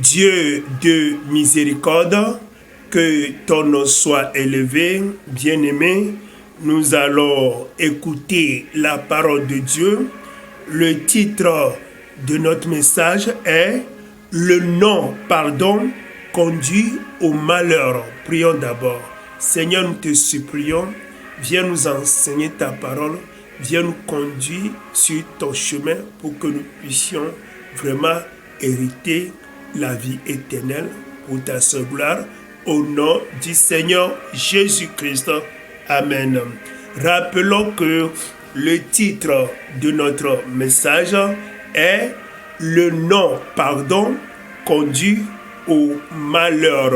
Dieu de miséricorde, que ton nom soit élevé, bien-aimé. Nous allons écouter la parole de Dieu. Le titre de notre message est « Le non-pardon conduit au malheur ». Prions d'abord. Seigneur, nous te supplions, viens nous enseigner ta parole, viens nous conduire sur ton chemin pour que nous puissions vraiment hériter la vie éternelle pour ta seule gloire. Au nom du Seigneur Jésus-Christ. Amen. Rappelons que le titre de notre message est « Le non-pardon conduit au malheur ».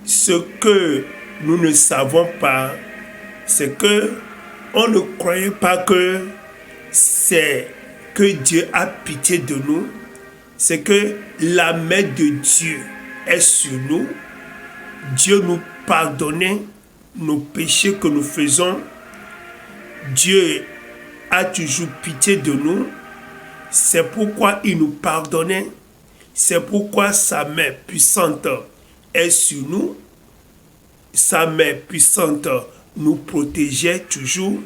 Ce que nous ne savons pas, c'est que on ne croyait pas que c'est que Dieu a pitié de nous, c'est que la main de Dieu est sur nous. Dieu nous pardonnait nos péchés que nous faisons. Dieu a toujours pitié de nous. C'est pourquoi il nous pardonnait. C'est pourquoi sa main puissante est sur nous. Sa main puissante nous protégeait toujours.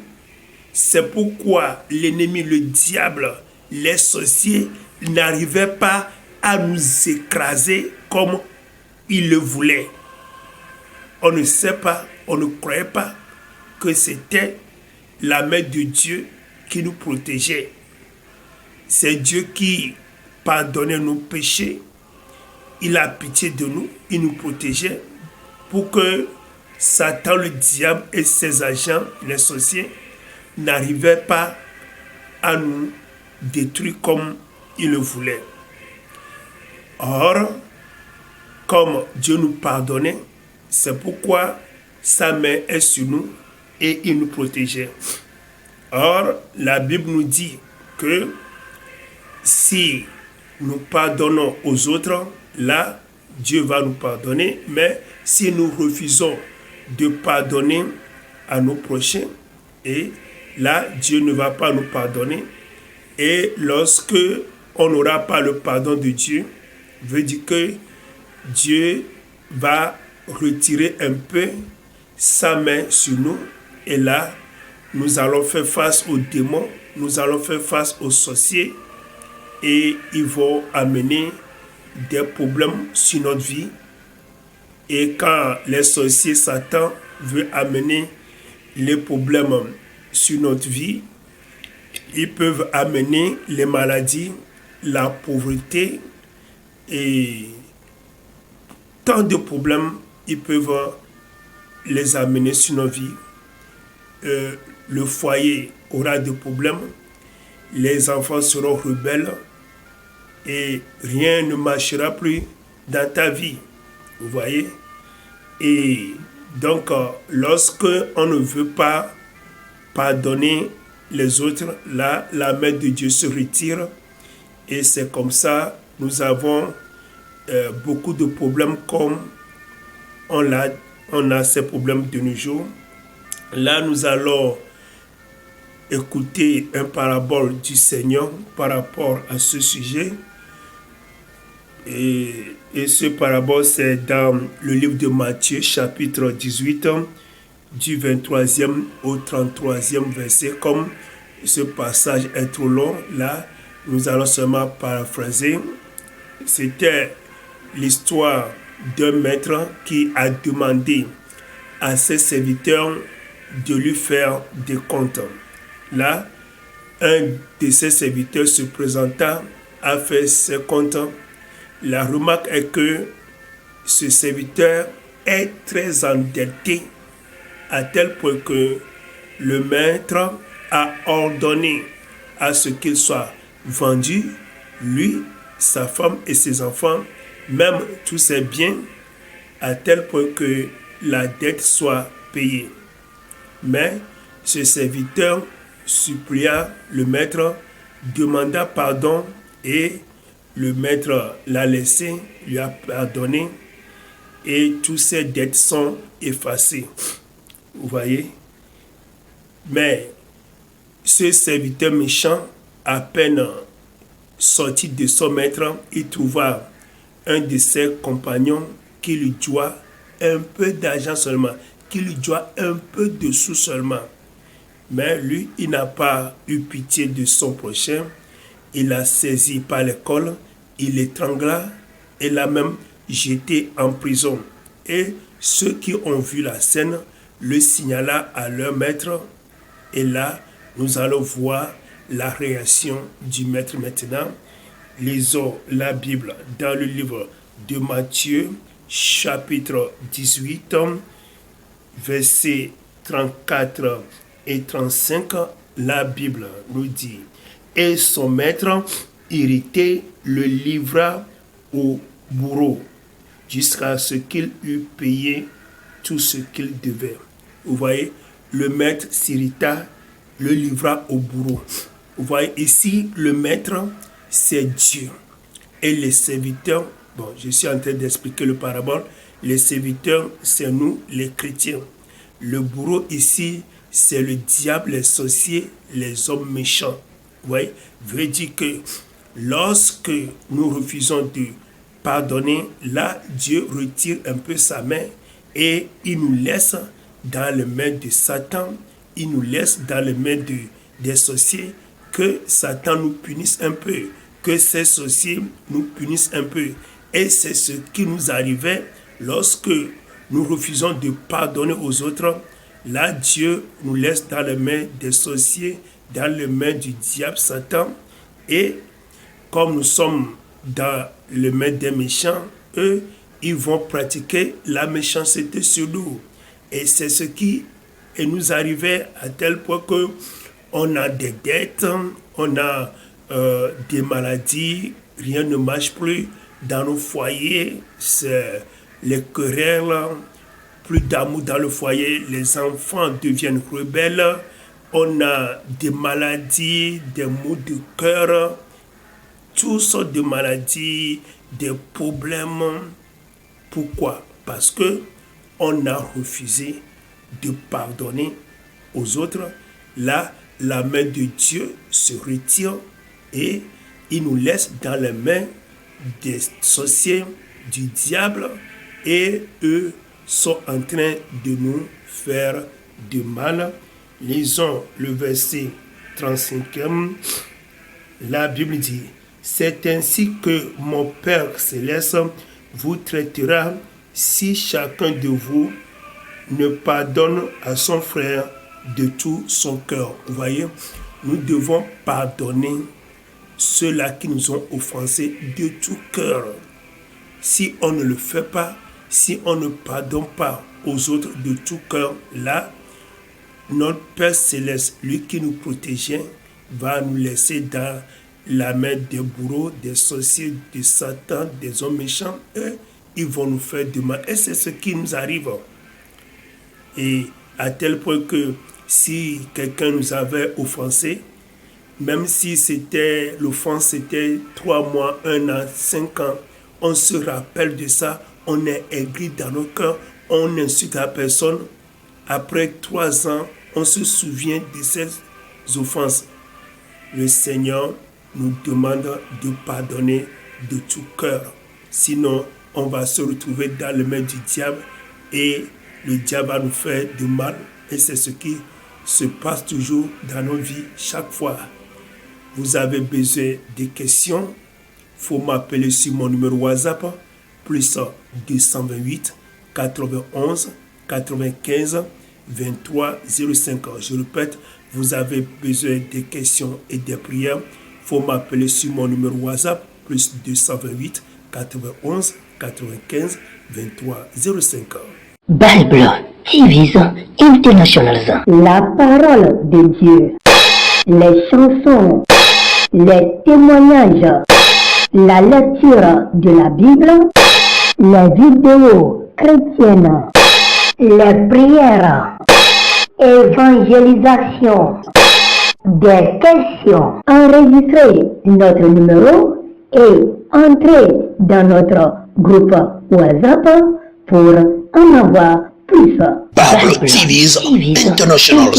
C'est pourquoi l'ennemi, le diable, les sorciers n'arrivaient pas à nous écraser comme il le voulait. On ne sait pas, on ne croyait pas que c'était la main de Dieu qui nous protégeait. C'est Dieu qui pardonnait nos péchés. Il a pitié de nous, il nous protégeait pour que Satan, le diable et ses agents, les sorciers, n'arrivaient pas à nous détruire comme il le voulait. Or, comme Dieu nous pardonnait, c'est pourquoi sa main est sur nous et il nous protégeait. Or, la Bible nous dit que si nous pardonnons aux autres, là, Dieu va nous pardonner. Mais si nous refusons de pardonner à nos prochains, et là, Dieu ne va pas nous pardonner. Et lorsque on n'aura pas le pardon de Dieu, veut dire que Dieu va retirer un peu sa main sur nous. Et là, nous allons faire face aux démons, nous allons faire face aux sorciers. Et ils vont amener des problèmes sur notre vie. Et quand les sorciers, Satan veut amener les problèmes sur notre vie, ils peuvent amener les maladies, la pauvreté et tant de problèmes, ils peuvent les amener sur nos vies. Le foyer aura des problèmes, les enfants seront rebelles et rien ne marchera plus dans ta vie. Vous voyez? Et donc, lorsque on ne veut pas pardonner les autres, là, la main de Dieu se retire. Et c'est comme ça, nous avons beaucoup de problèmes comme on a ces problèmes de nos jours. Là, nous allons écouter un parabole du Seigneur par rapport à ce sujet. Et ce parabole, c'est dans le livre de Matthieu, chapitre 18, du 23e au 33e verset. Comme ce passage est trop long, là, nous allons seulement paraphraser. C'était l'histoire d'un maître qui a demandé à ses serviteurs de lui faire des comptes. Là, un de ses serviteurs se présenta, a fait ses comptes. La remarque est que ce serviteur est très endetté à tel point que le maître a ordonné à ce qu'il soit vendu, lui, sa femme et ses enfants, même tous ses biens, à tel point que la dette soit payée. Mais ce serviteur supplia le maître, demanda pardon et le maître l'a laissé, lui a pardonné et toutes ses dettes sont effacées. Vous voyez? Mais ce serviteur méchant, à peine sorti de son maître, il trouva un de ses compagnons qui lui doit un peu d'argent seulement, qui lui doit un peu de sous seulement. Mais lui, il n'a pas eu pitié de son prochain. Il l'a saisi par le col, il l'étrangla et l'a même jeté en prison. Et ceux qui ont vu la scène le signala à leur maître. Et là, nous allons voir la réaction du maître maintenant. Lisons la Bible dans le livre de Matthieu, chapitre 18, versets 34 et 35. La Bible nous dit: et son maître, irrité, le livra au bourreau jusqu'à ce qu'il eût payé tout ce qu'il devait. Vous voyez, le maître s'irrita, le livra au bourreau. Vous voyez, ici, le maître, c'est Dieu. Et les serviteurs, bon, je suis en train d'expliquer le parabole, les serviteurs, c'est nous, les chrétiens. Le bourreau ici, c'est le diable, les sorciers, les hommes méchants. Vous voyez, veut dire que lorsque nous refusons de pardonner, là, Dieu retire un peu sa main et il nous laisse dans les mains de Satan, il nous laisse dans les mains des sorciers, que Satan nous punisse un peu, que ces sorciers nous punissent un peu. Et c'est ce qui nous arrivait lorsque nous refusons de pardonner aux autres. Là, Dieu nous laisse dans les mains des sorciers, dans les mains du diable, Satan. Et comme nous sommes dans les mains des méchants, eux, ils vont pratiquer la méchanceté sur nous. Et c'est ce qui nous arrivait à tel point que on a des dettes, on a des maladies, rien ne marche plus dans nos foyers, c'est les querelles, plus d'amour dans le foyer, les enfants deviennent rebelles, on a des maladies, des maux de cœur, toutes sortes de maladies, des problèmes. Pourquoi? Parce que on a refusé de pardonner aux autres. Là, la main de Dieu se retire et il nous laisse dans les mains des sorciers, du diable, et eux sont en train de nous faire du mal. Lisons le verset 35e. La Bible dit: c'est ainsi que mon Père céleste vous traitera si chacun de vous ne pardonne à son frère de tout son cœur. Vous voyez, nous devons pardonner ceux-là qui nous ont offensés de tout cœur. Si on ne le fait pas, si on ne pardonne pas aux autres de tout cœur, là, notre Père Céleste, lui qui nous protégeait, va nous laisser dans la main des bourreaux, des sorciers, de Satan, des hommes méchants. Eux, ils vont nous faire du mal. Et c'est ce qui nous arrive. Et à tel point que si quelqu'un nous avait offensé, même si l'offense c'était 3 mois, 1 an, 5 ans, on se rappelle de ça, on est aigri dans nos cœurs, on n'insulte à personne. Après 3 ans, on se souvient de ces offenses. Le Seigneur nous demande de pardonner de tout cœur. Sinon, on va se retrouver dans les mains du diable et le diable va nous faire du mal. Et c'est ce qui se passe toujours dans nos vies chaque fois. Vous avez besoin de questions, il faut m'appeler sur mon numéro WhatsApp, plus 228 91 95 23 05. Je répète, vous avez besoin de questions et des prières, il faut m'appeler sur mon numéro WhatsApp, plus 228 91 95 23 05. Bible TV International. La parole de Dieu, les chansons, les témoignages, la lecture de la Bible, les vidéos chrétiennes, les prières, évangélisation, des questions. Enregistrez notre numéro et entrez dans notre groupe WhatsApp pour en avoir plus. Bible TV International.